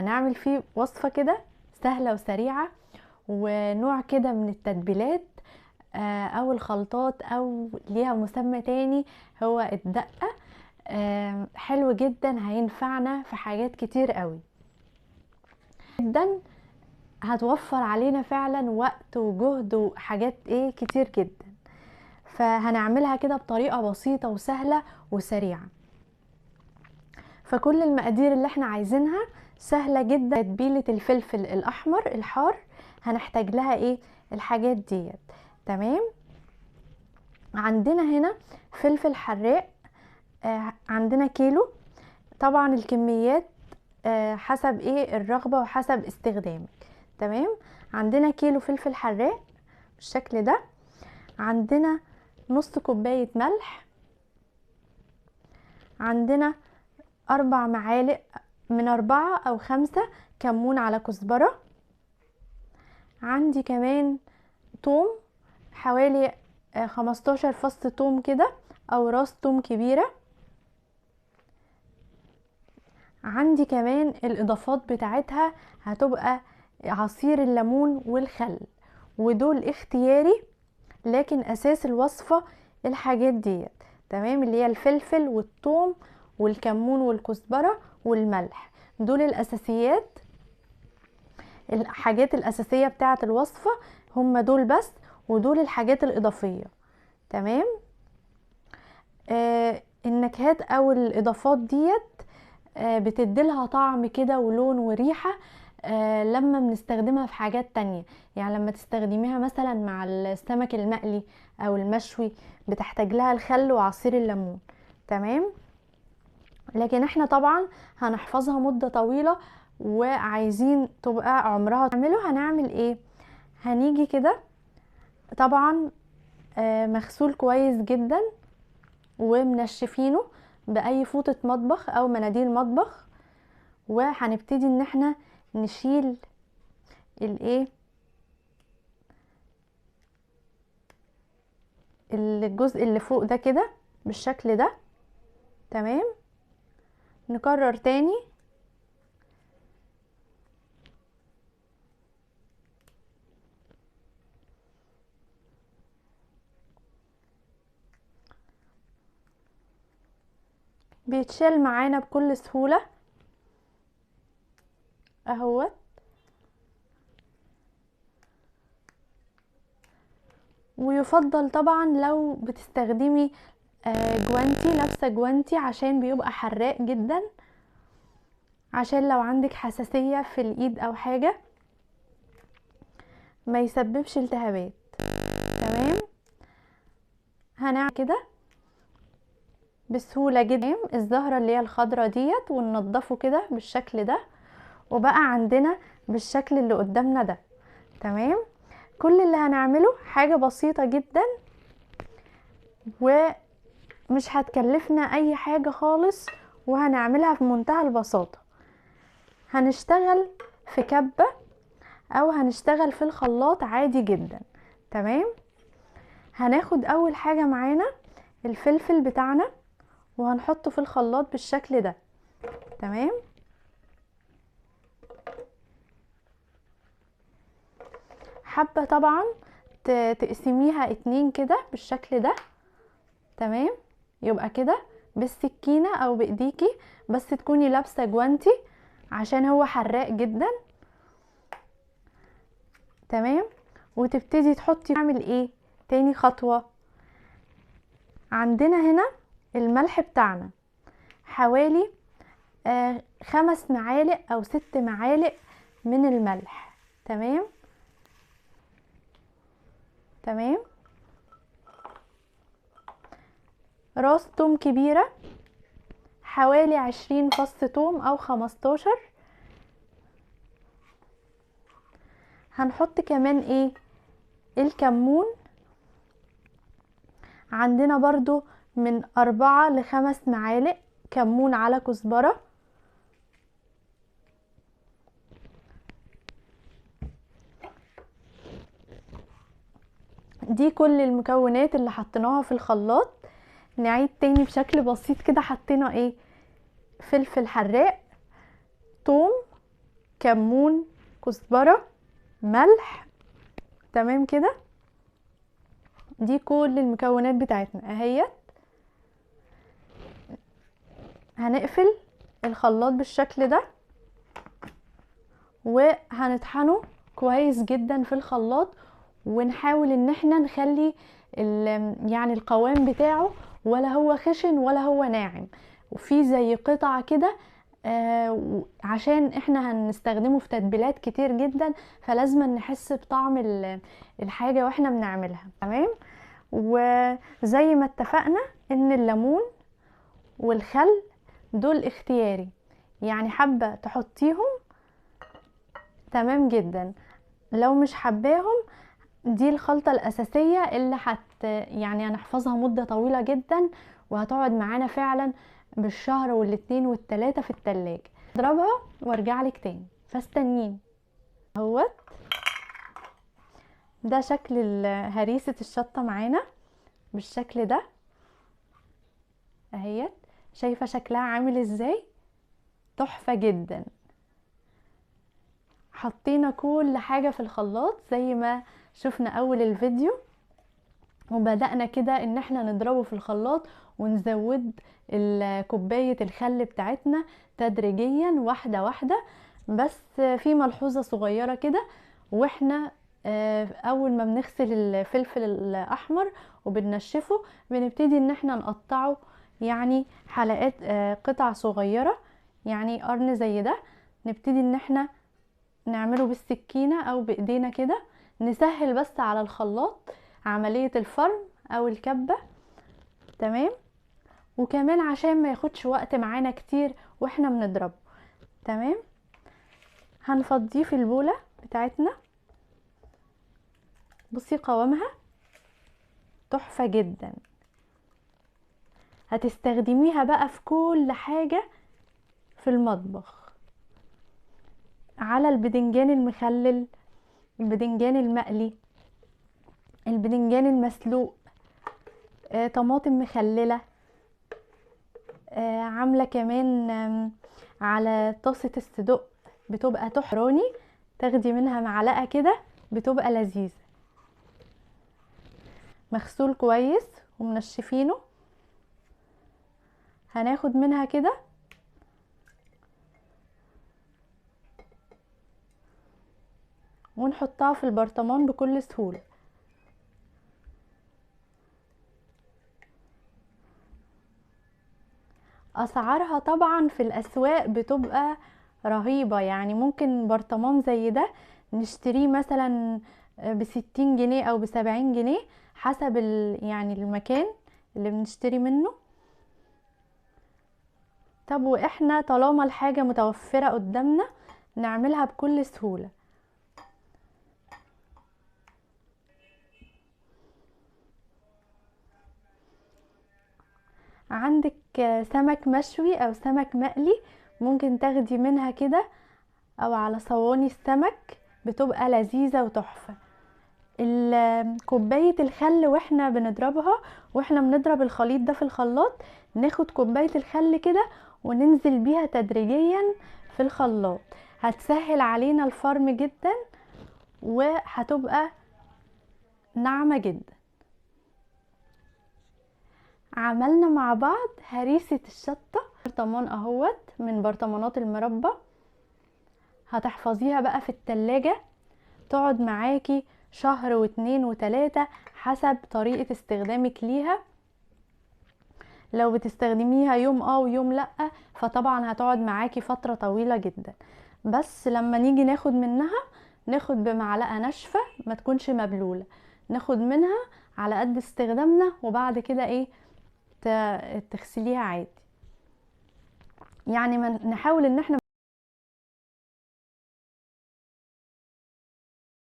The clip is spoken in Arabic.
هنعمل فيه وصفة كده سهلة وسريعة، ونوع كده من التتبيلات او الخلطات، او ليها مسمى تاني هو الدقة. حلو جدا، هينفعنا في حاجات كتير قوي جدا، هتوفر علينا فعلا وقت وجهد وحاجات كتير جدا. فهنعملها كده بطريقة بسيطة وسهلة وسريعة. فكل المقادير اللي احنا عايزينها سهلة جدا. تتبيلة الفلفل الأحمر الحار هنحتاج لها الحاجات ديت. تمام. عندنا هنا فلفل حراق، عندنا كيلو. طبعا الكميات حسب الرغبة وحسب استخدامك. تمام. عندنا كيلو فلفل حراق بالشكل ده. عندنا نص كوباية ملح. عندنا 4 معالق، من 4 أو 5 كمون على كزبرة. عندي كمان توم، حوالي 15 فص توم كده، أو راس توم كبيرة. عندي كمان الإضافات بتاعتها هتبقى عصير الليمون والخل، ودول اختياري، لكن أساس الوصفة الحاجات ديت. تمام. اللي هي الفلفل والثوم والكمون والكزبرة والملح، دول الأساسيات، الحاجات الأساسية بتاعة الوصفة هم دول بس، ودول الحاجات الإضافية. تمام. النكهات أو الإضافات ديت بتديلها طعم كده ولون وريحة لما بنستخدمها في حاجات تانية. يعني لما تستخدميها مثلا مع السمك المقلي او المشوي بتحتاج لها الخل وعصير الليمون. تمام. لكن احنا طبعا هنحفظها مدة طويلة، وعايزين تبقى عمرها تعمله. هنعمل هنيجي كده طبعا مغسول كويس جدا ومنشفينه بأي فوطة مطبخ او مناديل مطبخ. وهنبتدي ان احنا نشيل الجزء اللي فوق ده كده بالشكل ده. تمام. نكرر تاني. بيتشال معانا بكل سهولة اهوت. ويفضل طبعا لو بتستخدمي جوانتي، لابسه جوانتي، عشان بيبقى حراق جدا، عشان لو عندك حساسية في الايد او حاجة ما يسببش التهابات. تمام. هنعمل كده بسهولة جدا الزهرة اللي هي الخضرة ديت، وننضفه كده بالشكل ده، وبقى عندنا بالشكل اللي قدامنا ده. تمام. كل اللي هنعمله حاجة بسيطة جدا، ومش هتكلفنا اي حاجة خالص، وهنعملها في منتهى البساطة. هنشتغل في كبة او هنشتغل في الخلاط عادي جدا. تمام. هناخد اول حاجة معانا الفلفل بتاعنا، وهنحطه في الخلاط بالشكل ده. تمام. حابة طبعا تقسميها 2 كده بالشكل ده. تمام. يبقى كده بالسكينة او بايديكي، بس تكوني لابسة جوانتي عشان هو حراق جدا. تمام. وتبتدي تحطي. نعمل تاني خطوة. عندنا هنا الملح بتاعنا حوالي 5 معالق او 6 معالق من الملح. تمام. تمام. راس توم كبيرة، حوالي 20 فص توم او 15. هنحط كمان الكمون. عندنا برضو من 4 ل5 معالق كمون على كزبرة. دي كل المكونات اللي حطيناها في الخلاط. نعيد تاني بشكل بسيط كده. حطينا فلفل حراق، توم، كمون، كزبرة، ملح. تمام كده. دي كل المكونات بتاعتنا اهيت. هنقفل الخلاط بالشكل ده وهنطحنه كويس جدا في الخلاط، ونحاول ان احنا نخلي يعني القوام بتاعه ولا هو خشن ولا هو ناعم، وفي زي قطع كده عشان احنا هنستخدمه في تتبيلات كتير جدا، فلازم نحس بطعم الحاجة واحنا بنعملها. تمام. وزي ما اتفقنا ان الليمون والخل دول اختياري، يعني حابة تحطيهم تمام جدا، لو مش حباهم دي الخلطة الأساسية اللي يعني هنحفظها مدة طويلة جدا، وهتقعد معانا فعلا بالشهر والاتنين والتلاتة في التلاجة. اضربها وارجعلك تاني، فاستنيني اهوت. ده شكل هريسة الشطة معانا بالشكل ده اهيت. شايفة شكلها عامل ازاي؟ تحفة جدا. حطينا كل حاجة في الخلاط زي ما شفنا اول الفيديو، وبدأنا كده ان احنا نضربه في الخلاط ونزود كوباية الخل بتاعتنا تدريجيا واحدة واحدة. بس في ملحوظة صغيرة كده، واحنا اول ما بنغسل الفلفل الاحمر وبننشفه بنبتدي ان احنا نقطعه يعني حلقات قطع صغيرة، يعني قرن زي ده. نبتدي ان احنا نعمله بالسكينة او بايدينا كده، نسهل بس على الخلاط عملية الفرم او الكبة. تمام. وكمان عشان ما ياخدش وقت معانا كتير واحنا بنضربه. تمام. هنفضيه في البولة بتاعتنا. بصي قوامها تحفة جدا، هتستخدميها بقى في كل حاجة في المطبخ، على البدنجان المخلل، البدنجان المقلي، البدنجان المسلوق، طماطم مخللة، عاملة كمان على طاسة الصدق بتبقى تحراني، تاخدي منها معلقة كده بتبقى لذيذة. مغسول كويس ومنشفينه، هناخد منها كده ونحطها في البرطمان بكل سهولة. اسعارها طبعا في الاسواق بتبقى رهيبة، يعني ممكن برطمان زي ده نشتريه مثلا ب60 جنيه او ب70 جنيه حسب يعني المكان اللي بنشتري منه. طب واحنا طالما الحاجة متوفرة قدامنا نعملها بكل سهولة. عندك سمك مشوي او سمك مقلي ممكن تاخدي منها كده، او على صواني السمك بتبقى لذيذة وتحفة. كوباية الخل واحنا بنضربها، واحنا بنضرب الخليط ده في الخلاط، ناخد كوباية الخل كده وننزل بيها تدريجيا في الخلاط، هتسهل علينا الفرم جدا وهتبقى ناعمة جدا. عملنا مع بعض هريسة الشطة. برطمان اهوت من برطمانات المربى، هتحفظيها بقى في التلاجة تقعد معاكي شهر واتنين وتلاتة حسب طريقة استخدامك ليها. لو بتستخدميها يوم ويوم لأ فطبعا هتقعد معاكي فترة طويلة جدا. بس لما نيجي ناخد منها ناخد بمعلقة ناشفة ما تكونش مبلولة، ناخد منها على قد استخدامنا، وبعد كده ايه تغسليها عادي. يعني نحاول ان احنا